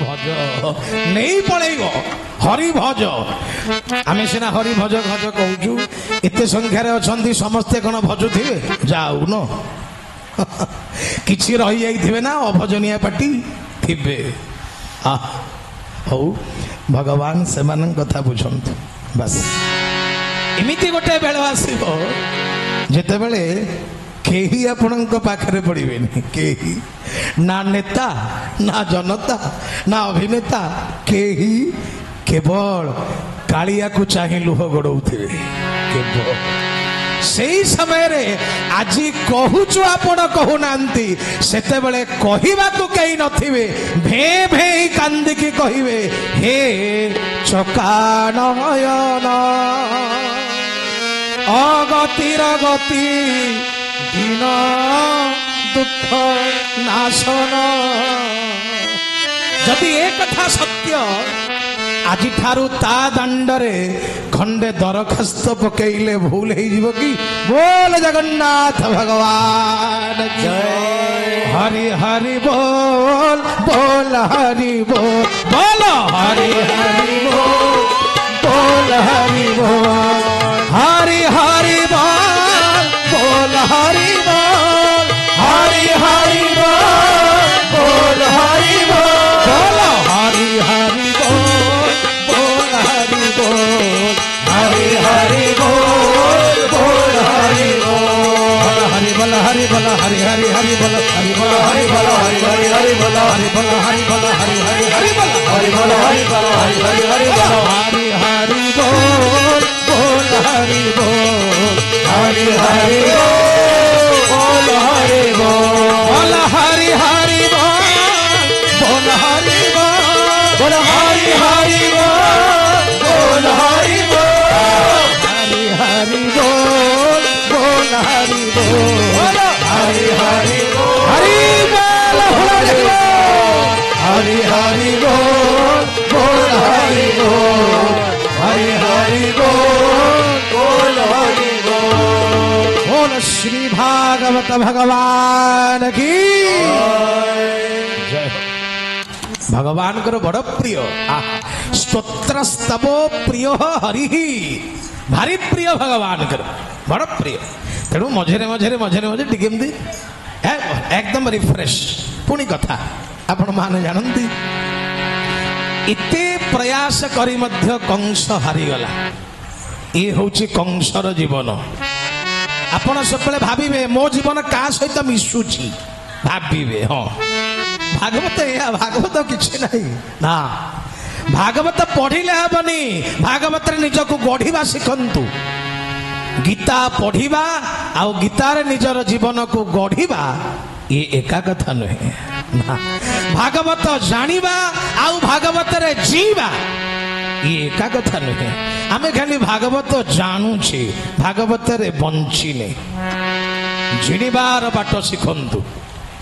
भज नहीं पलैब हरि भज आम सीना हरि भज भज कहूँ एत संख्यार अच्छा समस्ते कौन भजुवे जाऊ न किसी रही जाइए ना अभजनिया पार्टी थे हौ भगवान से कथा बुझंतु बस एमती गोटे बेल आसब जिते बड़े केही आपणक पाखरे पड़िबेनी केही ना नेता ना जनता ना अभिनेता केही केवल कालिया को चाहे लुह गड़ौथिबे केवल सेई समय रे आजी कहूचु आपण कहू नांती सेते बेले कहिबा को केही नथिबे भे भे कांदी की कहिबे हे चकानयन अगतिर गति दीन दुख नाशन जदि ए कथा सत्य आज ठारू ता दंडरे खंडे दरखास्त पकेइले भूल हो जीव कि बोल जगन्नाथ भगवान जय हरि हरि बोल बोल हरि बोल बोल हरि हरि बोल बोल हरि बोल हरि हरि बोल बोल हरि बोल हरि हरि बोल बोल हरि बोल बोल हरि हरि बोल बोल हरि बोल हरि हरि बोल बोल हरि बोल हरि बोल हरि बोल हरि हरि हरि बोल हरि बोल हरि बोल हरि हरि हरि बोल हरि बोल हरि बोल हरि हरि हरि बोल हरि बोल हरि बोल हरि हरि हरि बोल हरि हरि बोल बोल हरि बोल हरि हरि बोल हरि बोल हरि हरि बोल बोल हरि बोल बोल हरि हरि बोल बोल हरि बोल हरि हरि बोल बोल हरि बोल हरि हरि बोल हरि बोल हरि हरि बोल बोल हरि बोल हरि हरि बोल बोल हरि बोल बोल श्री भागवत भगवान की जय भगवान को बड़ प्रिय स्तोत्र स्तव प्रिय हरि भारी प्रिय भगवान कर बड़ प्रिय तेणु मझे मझे मझे मझे टिके एकदम रिफ्रेश पुणी कथा आपण माने जानती इते प्रयास करी मध्य कंस हारीगला ये हूँ कंसर जीवन आपण सब भाविबे मो जीवन का सहित मिशुची भाविबे हाँ भागवत या भागवत किसी नहीं ना भागवत पढ़िले हेबनी भागवत निज को गढ़ा शिखंतु गीता पढ़िबा आउ गीतार निजर जीवन को गढ़ा ये एका कथा नुहे ना भागवत जानिबा आउ भागवत रे जीवा ये एका कथा नुहे आमे खाली भागवत जानूचे भागवत रे बंचिने जिणिबार बाट शिखंतु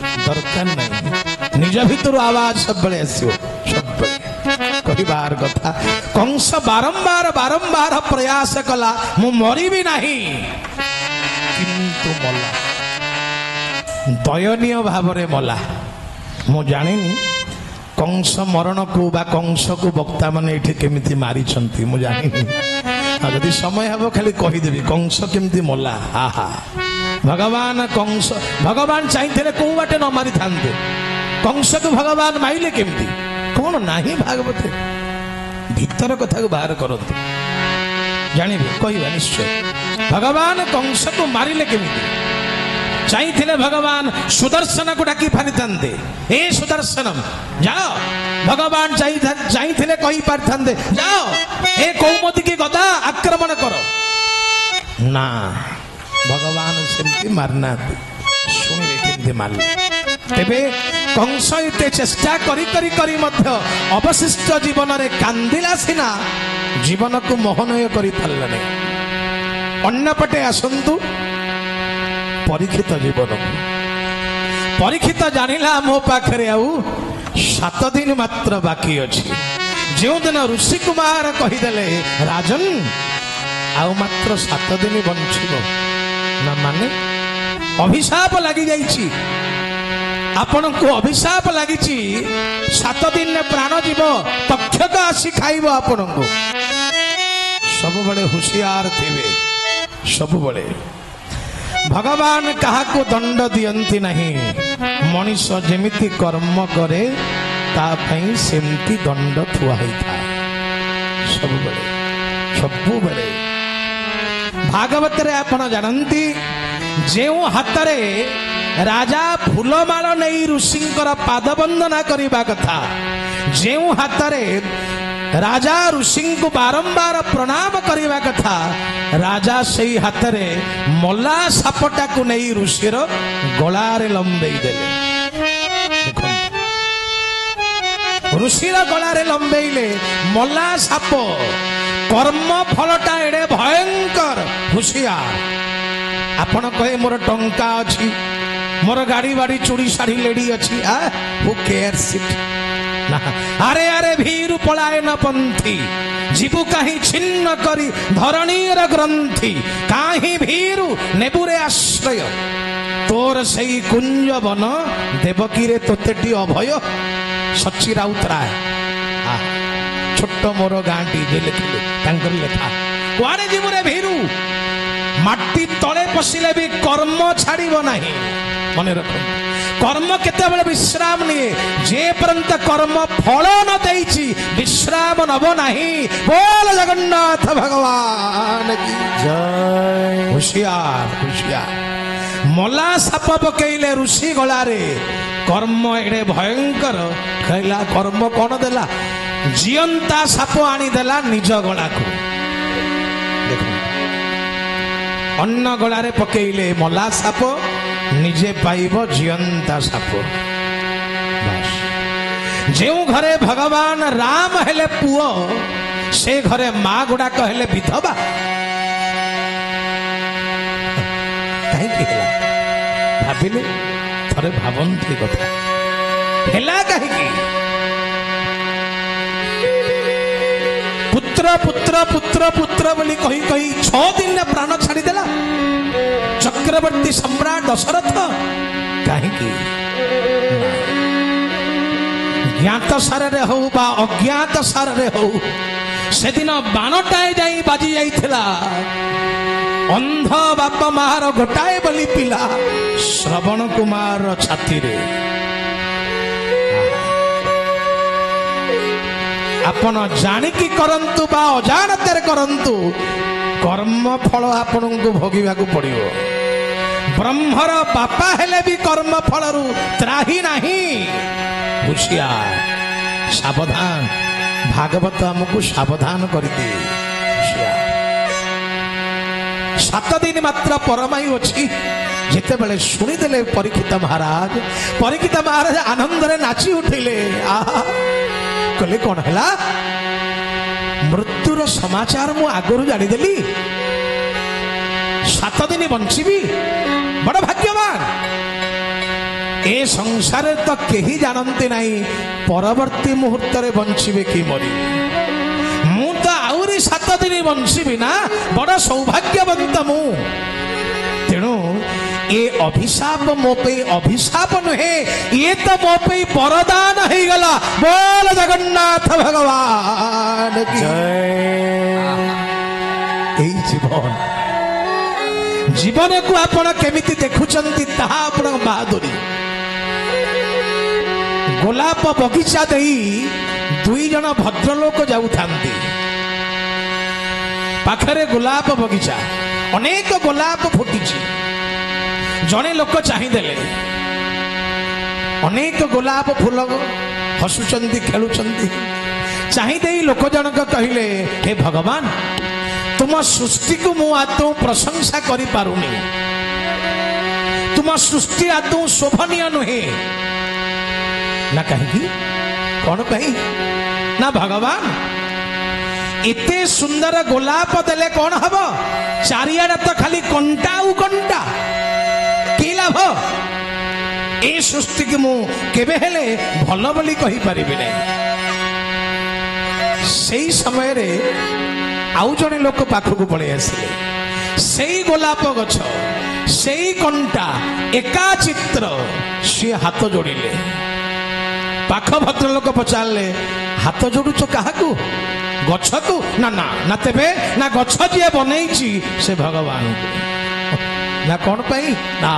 दरकार नहीं निज भितर आवाज सब बड़े आसो सब कहबार कथा कंस बारंबार बारंबार प्रयास कला मु मरी भी नहीं किंतु मला दयनीय भाव रे मला मु जानिनी कंस मरण को बा कंस को वक्ता माने एठी केमिति मारी छंती मु जानिनी यदि समय हबो खाली कहि देबी कंस केमिति मला आहा भगवान कंस भगवान चाहिए कौ बाटे न मारी था कंस को भगवान माइले केमती कौन नहीं भागवत भीतर कथा को बाहर करते जानवे कहवा निश्चय भगवान कंस को मारिले केमती चाहिए भगवान सुदर्शन को डाकी फारी था ए सुदर्शनम जाओ भगवान चाहिए कही पारि था जाओ ए कौमती की गदा आक्रमण करो ना भगवान सेमती मारना शुणवे केमती मारले तेबे कंस एते चेष्टा करी करी करी मध्य अवशिष्ट जीवन रे कांदिला सिना जीवन को मोहनय करी पारला नै अन्नपटे आसंतु परीक्षित जीवन परीक्षित जानिला मो पाखरे आउ 7 दिन मात्र बाकी अछि जो दिन ऋषि कुमार कहिदेले राजन आउ मात्र 7 दिन बंचिबो ना माने अभिशाप लगी जाइछि ଆପଣଙ୍କୁ ଅଭିଶାପ ଲାଗିଛି 7 ଦିନରେ ପ୍ରାଣ ଯିବ, ତକ୍ଷକ ଆସି ଖାଇବ ଆପଣଙ୍କୁ। ସବୁବେଳେ ହୁସିଆର ଥିବେ। ସବୁବେଳେ ଭଗବାନ କାହାକୁ ଦଣ୍ଡ ଦିଅନ୍ତି ନାହିଁ। ମଣିଷ ଯେମିତି କର୍ମ କରେ ତା ପାଇଁ ସେମିତି ଦଣ୍ଡ ଥୁଆ ହେଇଥାଏ। ସବୁବେଳେ ସବୁବେଳେ ଭାଗବତରେ ଆପଣ ଜାଣନ୍ତି, ଯେଉଁ ହାତରେ ରାଜା ଫୁଲମାଳ ନେଇ ଋଷିଙ୍କର ପାଦ ବନ୍ଦନା କରିବା କଥା, ଯେଉଁ ହାତରେ ରାଜା ଋଷିଙ୍କୁ ବାରମ୍ବାର ପ୍ରଣାମ କରିବା କଥା, ରାଜା ସେଇ ହାତରେ ମଲା ସାପଟାକୁ ନେଇ ଋଷିର ଗଳାରେ ଲମ୍ବେଇ ଦେଲେ। ଦେଖନ୍ତୁ, ଋଷିର ଗଳାରେ ଲମ୍ବେଇଲେ ମଲା ସାପ। କର୍ମ ଫଳଟା ଏଡେ ଭୟଙ୍କର। ହୁସିଆର। ଆପଣ କହେ ମୋର ଟଙ୍କା ଅଛି, ମୋର ଗାଡି ବାଡି ଚୁଡ଼ି ଶାଢୀ ଲେଡି ଅଛି, ହୁ କେୟାର୍ସ ଇଟ୍। ଆରେ ଆରେ ଭୀରୁ ପଳାୟନ ପନ୍ଥୀ, ଯିବୁ କାହିଁ ଛିନ୍ନ କରି ଧରଣୀର ଗ୍ରନ୍ଥି। କାହିଁ ଭୀରୁ ନେବୁରେ ଆଶ୍ରୟ, ତୋର ସେଇ କୁଞ୍ଜ ବନ ଦେବକୀରେ ତୋତେଟି ଅଭୟ। ସଚି ରାଉତରାୟ ଛୋଟ ମୋର ଗାଁଟି ଯେ ଲେଖିଲେ, ତାଙ୍କର ଲେଖା। କୁଆଡେ ଯିବୁରେ ଭୀରୁ, ମାଟି ତଳେ ପଶିଲେ ବି କର୍ମ ଛାଡ଼ିବ ନାହିଁ। ମନେ ରଖନ୍ତୁ, କର୍ମ କେତେବେଳେ ବିଶ୍ରାମ ନିଏ, ଯେ ପର୍ଯ୍ୟନ୍ତ କର୍ମ ଫଳ ନ ଦେଇଛି ବିଶ୍ରାମ ନବ ନାହିଁ। ବୋଲ ଜଗନ୍ନାଥ ଭଗବାନ କି ଜୟ। ହୁସିଆର ହୁସିଆର। ମଲା ସାପ ପକେଇଲେ ଋଷି ଗଳାରେ। କର୍ମ ଏଡେ ଭୟଙ୍କର। କହିଲା କର୍ମ କଣ ଦେଲା, ଜିଅନ୍ତା ସାପ ଆଣିଦେଲା ନିଜ ଗଳାକୁ। ଦେଖନ୍ତୁ, ଅନ୍ନ ଗଳାରେ ପକେଇଲେ ମଲା ସାପ, ନିଜେ ପାଇବ ଜିଅନ୍ତା ସାପ। ଯେଉଁ ଘରେ ଭଗବାନ ରାମ ହେଲେ ପୁଅ, ସେ ଘରେ ମା ଗୁଡାକ ହେଲେ ବିଧବା। କାହିଁକି ହେଲା ଭାବିଲେ? ଥରେ ଭାବନ୍ତୁ ଏ କଥା। ହେଲା କାହିଁକି? ପୁତ୍ର ପୁତ୍ର ପୁତ୍ର ପୁତ୍ର ବୋଲି କହି କହି 6 ଦିନରେ ପ୍ରାଣ ଛାଡ଼ିଦେଲା ଚକ୍ରବର୍ତ୍ତୀ ସମ୍ରାଟ ଦଶରଥ। କାହିଁକି? ଜ୍ଞାତ ସାରରେ ହଉ ବା ଅଜ୍ଞାତ ସାରରେ ହଉ, ସେଦିନ ବାଣଟାଏ ଯାଇ ବାଜି ଯାଇଥିଲା। ଅନ୍ଧ ବାପ ମାର ଗୋଟାଏ ବୋଲି ପିଲା ଶ୍ରବଣ କୁମାର ଛାତିରେ। ଆପଣ ଜାଣିକି କରନ୍ତୁ ବା ଅଜାଣତରେ କରନ୍ତୁ, କର୍ମ ଫଳ ଆପଣଙ୍କୁ ଭୋଗିବାକୁ ପଡିବ। ବ୍ରହ୍ମର ବାପା ହେଲେ ବି କର୍ମ ଫଳରୁ ତ୍ରାହି ନାହିଁ। ହୁସିଆର, ସାବଧାନ। ଭାଗବତ ଆମକୁ ସାବଧାନ କରିଦିଏ। 7 ଦିନ ମାତ୍ର ପରମାୟୁ ଅଛି। ଯେତେବେଳେ ଶୁଣିଦେଲେ ପରୀକ୍ଷିତ ମହାରାଜ ଆନନ୍ଦରେ ନାଚି ଉଠିଲେ। ଆହା, କହିଲେ କଣ ହେଲା? ମୃତ୍ୟୁର ସମାଚାର ମୁଁ ଆଗରୁ ଜାଣିଦେଲି, 7 ଦିନ ବଞ୍ଚିବି, ବଡ ଭାଗ୍ୟବାନ। ଏ ସଂସାରରେ ତ କେହି ଜାଣନ୍ତି ନାହିଁ ପରବର୍ତ୍ତୀ ମୁହୂର୍ତ୍ତରେ ବଞ୍ଚିବେ କି ମରିବେ। ମୁଁ ତ ଆହୁରି 7 ଦିନ ବଞ୍ଚିବି ନା, ବଡ ସୌଭାଗ୍ୟବନ୍ତ ମୁଁ। ତେଣୁ ଏ ଅଭିଶାପ ମୋ ପାଇଁ ଅଭିଶାପ ନୁହେଁ, ଇଏ ତ ମୋ ପାଇଁ ବରଦାନ ହେଇଗଲା। ବୋଲ ଜଗନ୍ନାଥ ଭଗବାନ କି ଜୟ। ଏଇ ଜୀବନକୁ ଆପଣ କେମିତି ଦେଖୁଛନ୍ତି ତାହା ଆପଣଙ୍କ ବାହାଦୁରୀ। ଗୋଲାପ ବଗିଚା ଦେଇ 2 ଜଣ ଭଦ୍ରଲୋକ ଯାଉଥାନ୍ତି। ପାଖରେ ଗୋଲାପ ବଗିଚା, ଅନେକ ଗୋଲାପ ଫୁଟିଛି। ଜଣେ ଲୋକ ଚାହିଁଦେଲେ, ଅନେକ ଗୋଲାପ ଫୁଲ ହସୁଛନ୍ତି, ଖେଳୁଛନ୍ତି। ଚାହିଁଦେଇ ଲୋକ ଜଣକ କହିଲେ, ହେ ଭଗବାନ, ତୁମ ସୃଷ୍ଟିକୁ ମୁଁ ଆଦୌ ପ୍ରଶଂସା କରିପାରୁନି। ତୁମ ସୃଷ୍ଟି ଆଦୌ ଶୋଭନୀୟ ନୁହେଁ। ନା କାହିଁକି? କଣ ପାଇଁ? ନା ଭଗବାନ, ଏତେ ସୁନ୍ଦର ଗୋଲାପ ଦେଲେ କଣ ହବ? ଚାରିଆଡେ ତ ଖାଲି କଣ୍ଟା ଆଉ କଣ୍ଟା। କି ଲାଭ? ଏ ସୃଷ୍ଟିକୁ ମୁଁ କେବେ ହେଲେ ଭଲ ବୋଲି କହିପାରିବି ନାହିଁ। ସେଇ ସମୟରେ ଆଉ ଜଣେ ଲୋକ ପାଖକୁ ପଳେଇ ଆସିଲେ। ସେଇ ଗୋଲାପ ଗଛ ସେଇ କଣ୍ଟା ଏକା ଚିତ୍ର ସିଏ ହାତ ଯୋଡ଼ିଲେ। ପାଖ ଭଦ୍ରଲୋକ ପଚାରିଲେ ହାତ ଯୋଡୁଛ କାହାକୁ? ଗଛକୁ? ନା ନା ନା ତେବେ ନା ଗଛ ଯିଏ ବନେଇଛି ସେ ଭଗବାନଙ୍କୁ। ନା କଣ ପାଇଁ? ନା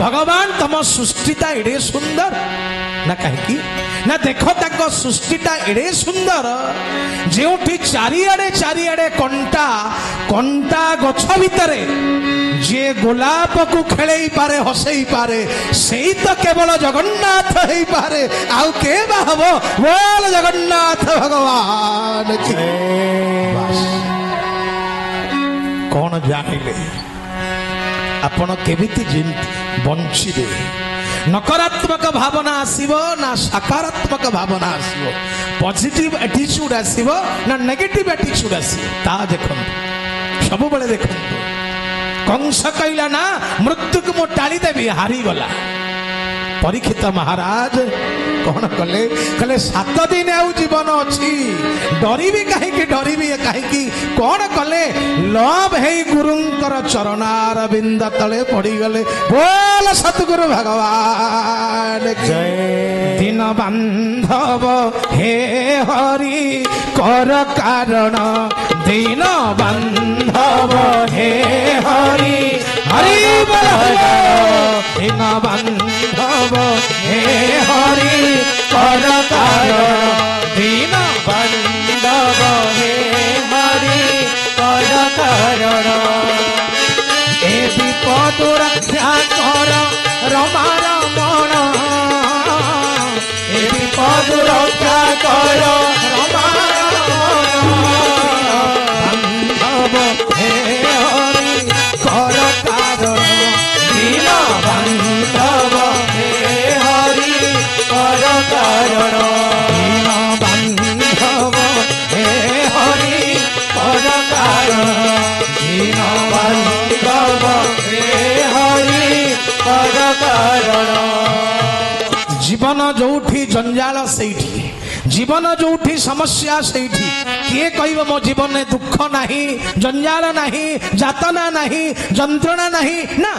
ଭଗବାନ ତମ ସୃଷ୍ଟିଟା ଏଡେ ସୁନ୍ଦର। ନା କାହିଁକି? ନା ଦେଖ ତାଙ୍କ ସୃଷ୍ଟିଟା ଏଡେ ସୁନ୍ଦର ଯେଉଁଠି ଚାରିଆଡେ କଣ୍ଟା କଣ୍ଟା ଗଛ ଭିତରେ ଯିଏ ଗୋଲାପକୁ ଖେଳେଇ ପାରେ ହସେଇ ପାରେ ସେଇ ତ କେବଳ ଜଗନ୍ନାଥ ହେଇପାରେ। ଆଉ କେ ବା ହବ? ବୋଲ ଜଗନ୍ନାଥ ଭଗବାନ କି। କଣ ଜାଣିଲେ ଆପଣ କେମିତି ବଞ୍ଚିବେ? ନକାରାତ୍ମକ ଭାବନା ଆସିବ ନା ସକାରାତ୍ମକ ଭାବନା ଆସିବ? ପଜିଟିଭ ଆଟିଚ୍ୟୁଡ ଆସିବ ନା ନେଗେଟିଭ ଆଟିଚ୍ୟୁଡ ଆସିବ? ତା ଦେଖନ୍ତୁ, ସବୁବେଳେ ଦେଖନ୍ତୁ। କଂସ କହିଲା ନା ମୃତ୍ୟୁକୁ ମୁଁ ଟାଳିଦେବି, ହାରିଗଲା। ପରୀକ୍ଷିତ ମହାରାଜ କଣ କଲେ? କହିଲେ 7 ଦିନ ଆଉ ଜୀବନ ଅଛି, ଡରିବି କାହିଁକି? କଣ କଲେ? ଲଭ ହେଇ ଗୁରୁଙ୍କର ଚରଣାର ବିନ୍ଦ ତଳେ ପଡିଗଲେ। ବୋଲ ସତଗୁରୁ ଭଗବାନ ଜୟ। ଦିନ ବାନ୍ଧବ ହେ ହରି କର କାରଣ, ଦିନ ବାନ୍ଧବ ହେ ହରି ହରି ଦିନ ବାନ୍ଧବ ହେ ହରି କର କାରଣ, ଦିନ ବାନ୍ଧବ ହେ ହରି କର କାରଣ। ଏ ବିପଦ ରକ୍ଷା କର ରମା ରମଣ, ଏ ବିପଦ ରକ୍ଷା କର ରମା ରମଣ। ବାନ୍ଧବ হে হরি কর কারণ, দিন বান্ধব হে হরি কর কারণ, দিন বান্ধব হে হরি কর কারণ, দিন বান্ধব হে হরি কর কারণ। জীবন ଯୋଉଠି ଜଞ୍ଜାଳ ସେଇଠି, ଜୀବନ ଯୋଉଠି ସମସ୍ୟା ସେଇଠି। କିଏ କହିବ ମୋ ଜୀବନରେ ଦୁଃଖ ନାହିଁ, ଜଞ୍ଜାଳ ନାହିଁ, ଯାତନା ନାହିଁ, ଯନ୍ତ୍ରଣା ନାହିଁ? ନା,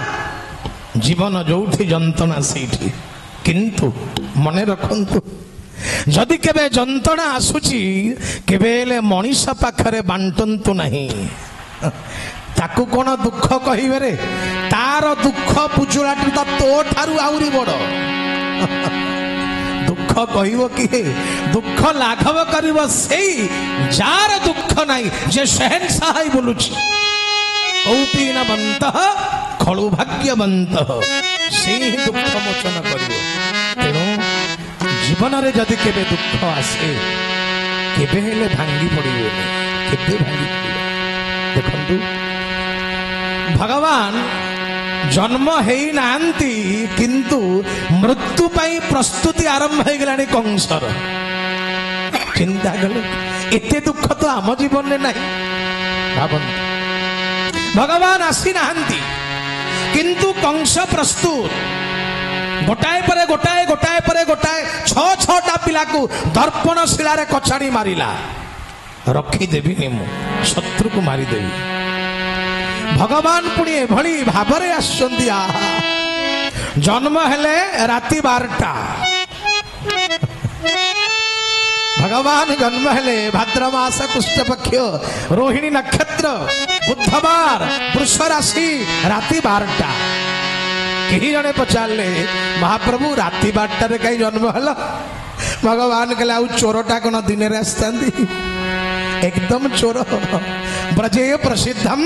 ଜୀବନ ଯୋଉଠି ଯନ୍ତ୍ରଣା ସେଇଠି। କିନ୍ତୁ ମନେ ରଖନ୍ତୁ, ଯଦି କେବେ ଯନ୍ତ୍ରଣା ଆସୁଛି କେବେ ହେଲେ ମଣିଷ ପାଖରେ ବାଣ୍ଟନ୍ତୁ ନାହିଁ। ତାକୁ କଣ ଦୁଃଖ କହିବେ ରେ? ତାର ଦୁଃଖ ପୁଜୁଳାଟି ତ ତୋ ଠାରୁ ଆହୁରି ବଡ। ଦୁଃଖ କହିବ କିଏ? ଦୁଃଖ ଲାଘବ କରିବ ସେଇ ଯାର ଦୁଃଖ ନାହିଁ, ଯେ ଶେହେନ୍‌ଶାହ ହେଇ ବୁଲୁଛି। କୌପୀନବନ୍ତ ଖଳୁ ଭାଗ୍ୟବନ୍ତ, ସେଇ ହିଁ ଦୁଃଖ ମୋଚନ କରିବ। ତେଣୁ ଜୀବନରେ ଯଦି କେବେ ଦୁଃଖ ଆସେ କେବେ ହେଲେ ଭାଙ୍ଗି ପଡ଼ିବେନି, କେବେ ଭାଙ୍ଗି ପଡ଼ିବେ। ଦେଖନ୍ତୁ, ଭଗବାନ ଜନ୍ମ ହେଇନାହାନ୍ତି କିନ୍ତୁ ମୃତ୍ୟୁ ପାଇଁ ପ୍ରସ୍ତୁତି ଆରମ୍ଭ ହେଇଗଲାଣି କଂସର। ଚିନ୍ତା କଲେ ଏତେ ଦୁଃଖ ତ ଆମ ଜୀବନରେ ନାହିଁ। ଭାବନ୍ତୁ, ଭଗବାନ ଆସିନାହାନ୍ତି କିନ୍ତୁ କଂସ ପ୍ରସ୍ତୁତ। ଗୋଟାଏ ପରେ ଗୋଟାଏ 6ଟା ପିଲାକୁ ଦର୍ପଣ ଶିଳାରେ କଚାଡ଼ି ମାରିଲା। ରଖିଦେବିନି, ମୁଁ ଶତ୍ରୁକୁ ମାରିଦେବି। ଭଗବାନ ପୁଣି ଏଭଳି ଭାବରେ ଆସିଛନ୍ତି। ଜନ୍ମ ହେଲେ ରାତି 12ଟା। ଭଗବାନ ଜନ୍ମ ହେଲେ ଭାଦ୍ର ମାସ କୃଷ୍ଣପକ୍ଷ ରୋହିଣୀ ନକ୍ଷତ୍ର ବୁଧବାର ବୃଷ ରାଶି ରାତି 12ଟା। କେହି ଜଣେ ପଚାରିଲେ ମହାପ୍ରଭୁ ରାତି 12ଟାରେ କାହିଁ ଜନ୍ମ ହେଲା? ଭଗବାନ କହିଲେ ଆଉ ଚୋରଟା କଣ ଦିନରେ ଆସିଥାନ୍ତି? एकदम चोर। ब्रजे प्रसिद्धम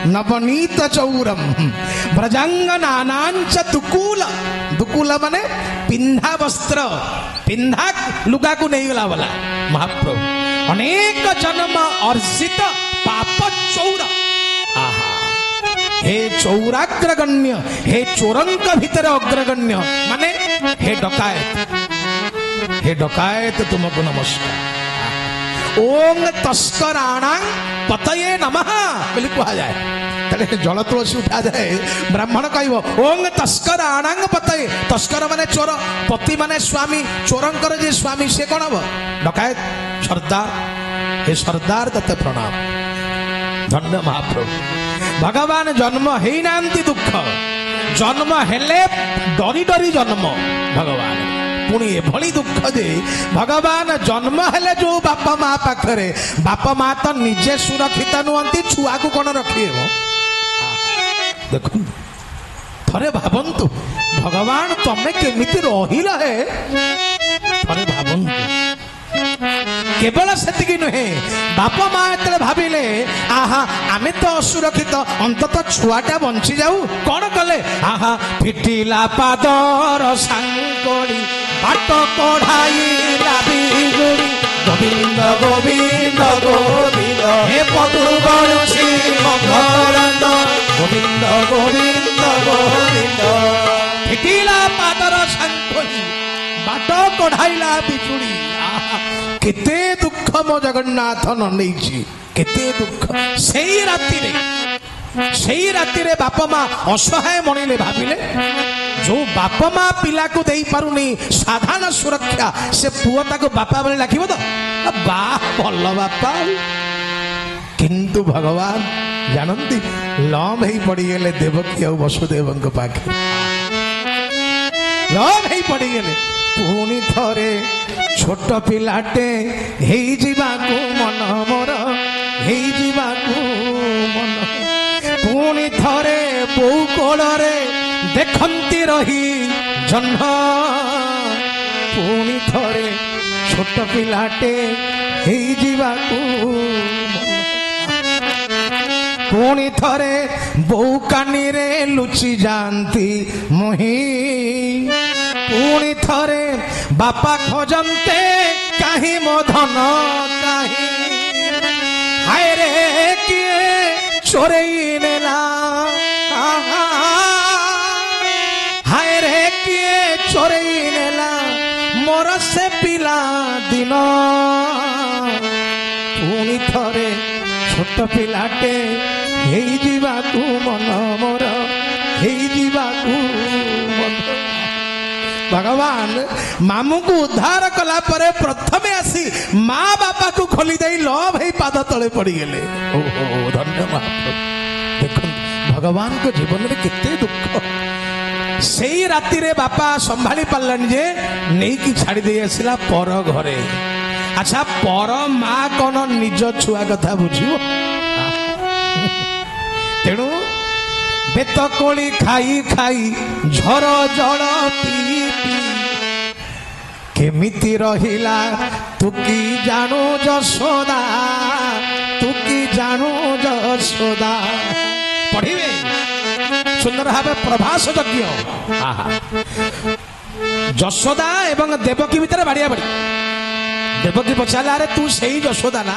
नवनीत चौरम ब्रजांगनानांच दुकूल। दुकूल माने पिंधा वस्त्र, पिंधा लुगा को नहीं गला वाला। महाप्रभु अनेक जन्म अर्जित पाप चौर। आहा, हे चौराग्रगण्य, हे चोरंक भीतर अग्रगण्य माने हे डकायत, हे डकायत तुमको नमस्कार। ओम तस्कराणां पतये नमः बोली कहा जाए। तले जल तुलसी उठा जाए, ब्राह्मण कहब ओम तस्कराणां पतये। तस्कर माने चोर, पति माने स्वामी। चोरंकर जे स्वामी से कौन हम? डकायत, सरदार। हे सरदार तते प्रणाम। धन्य महाप्रभु। ভগবান জন্ম হইনাহান্তি দুঃখ জন্ম হেলে ডরি ডরি জন্ম ভগবান পুଣି এভଳି দুঃখ ଯେ ଭଗବାନ ଜନ୍ମ ହେଲେ ଯୋଉ ବାପା ମା ପାଖରେ ବାପା ମା ତ ନିଜେ ସୁରକ୍ଷିତ ନୁହନ୍ତି ଛୁଆକୁ କଣ ରଖିବ ଦେଖନ୍ତୁ ଥରେ ଭାବନ୍ତୁ ଭଗବାନ ତମେ କେମିତି ରହିଲ ହେ ଥରେ ଭାବନ୍ତୁ କେବଳ ସେତିକି ନୁହେଁ ବାପା ମା ଯେତେବେଳେ ଭାବିଲେ ଆହା ଆମେ ତ ଅସୁରକ୍ଷିତ ଅନ୍ତତଃ ଛୁଆଟା ବଞ୍ଚି ଯାଉ କଣ କଲେ ଆହା ଫିଟିଲା ପାଦର ସାଙ୍କୋଳି ବାଟ କଢାଇଲା ବିଜୁଳି ଗୋବିନ୍ଦ ଗୋବିନ୍ଦ ଗୋବିନ୍ଦ ହେ ପଦୁ ଗଳୁଛି ମକରନ୍ଦ ଗୋବିନ୍ଦ ଗୋବିନ୍ଦ ଗୋବିନ୍ଦ ଫିଟିଲା ପାଦର ସାଙ୍କୋଳି ବାଟ କଢାଇଲା ବିଜୁଳି କେତେ ଦୁଃଖ ମୋ ଜଗନ୍ନାଥ ନ ନେଇଛି କେତେ ଦୁଃଖ ସେଇ ରାତିରେ ବାପା ମା ଅସହାୟ ମଣିଲେ ଭାବିଲେ ଯୋଉ ବାପା ମା ପିଲାକୁ ଦେଇପାରୁନି ସାଧାରଣ ସୁରକ୍ଷା ସେ ପୁଅ ତାକୁ ବାପା ବୋଲି ଡାକିବ ତ ବା ଭଲ ବାପା କିନ୍ତୁ ଭଗବାନ ଜାଣନ୍ତି ଲମ୍ ହେଇ ପଡିଗଲେ ଦେବକୀ ଆଉ ବସୁଦେବଙ୍କ ପାଖରେ ଲମ୍ ହେଇ ପଡିଗଲେ ପୁଣି ଥରେ ଛୋଟ ପିଲାଟେ ହେଇଯିବାକୁ ମନ ମୋର ହେଇଯିବାକୁ ମନ ପୁଣି ଥରେ ବୋଉ କୋଳରେ ଦେଖନ୍ତି ରହି ଜହ୍ନ ପୁଣି ଥରେ ଛୋଟ ପିଲାଟେ ହେଇଯିବାକୁ ପୁଣି ଥରେ ବୋଉ କାନିରେ ଲୁଚି ଯାଆନ୍ତି ମୁହିଁ ପୁଣି ଥରେ ବାପା ଖୋଜନ୍ତେ କାହିଁ ମୋ ଧନ କାହିଁ ହାୟ ରେ କିଏ ଚୋରେଇ ନେଲା ହାୟ ରେ କିଏ ଚୋରେଇ ନେଲା ମୋର ସେ ପିଲା ଦିନ ପୁଣି ଥରେ ଛୋଟ ପିଲାଟେ ହେଇଯିବାକୁ ମନ ମୋର ହେଇଯିବାକୁ ମନ ଭଗବାନ ମାମୁଙ୍କୁ ଉଦ୍ଧାର କଲା ପରେ ପ୍ରଥମେ ଆସି ମା ବାପାକୁ ଖୋଲି ଦେଇ ଲଭ ହେଇ ପାଦ ତଳେ ପଡିଗଲେ ଓହୋ ଧନ୍ୟବାଦ ଦେଖନ୍ତୁ ଭଗବାନଙ୍କ ଜୀବନରେ କେତେ ଦୁଃଖ ସେଇ ରାତିରେ ବାପା ସମ୍ଭାଳି ପାରିଲାନି ଯେ ନେଇକି ଛାଡି ଦେଇ ଆସିଲା ପର ଘରେ ଆଚ୍ଛା ପର ମା କଣ ନିଜ ଛୁଆ କଥା ବୁଝିବ ତେଣୁ ବେତ କୋଳି ଖାଇ ଖାଇ ଝର ଜଳ ପିଇ କେମିତି ରହିଲା ତୁ କି ଜାଣୁ ଯଶୋଦା ତୁ କି ଜାଣୁ ଯଶୋଦା ପଢିବେ ସୁନ୍ଦର ଭାବେ ପ୍ରଭାସ ଯଜ୍ଞ ଯଶୋଦା ଏବଂ ଦେବକୀ ଭିତରେ ବାଡିଆ ବାଡି ଦେବକୀ ପଚାରିଲା ଆରେ ତୁ ସେଇ ଯଶୋଦା ନା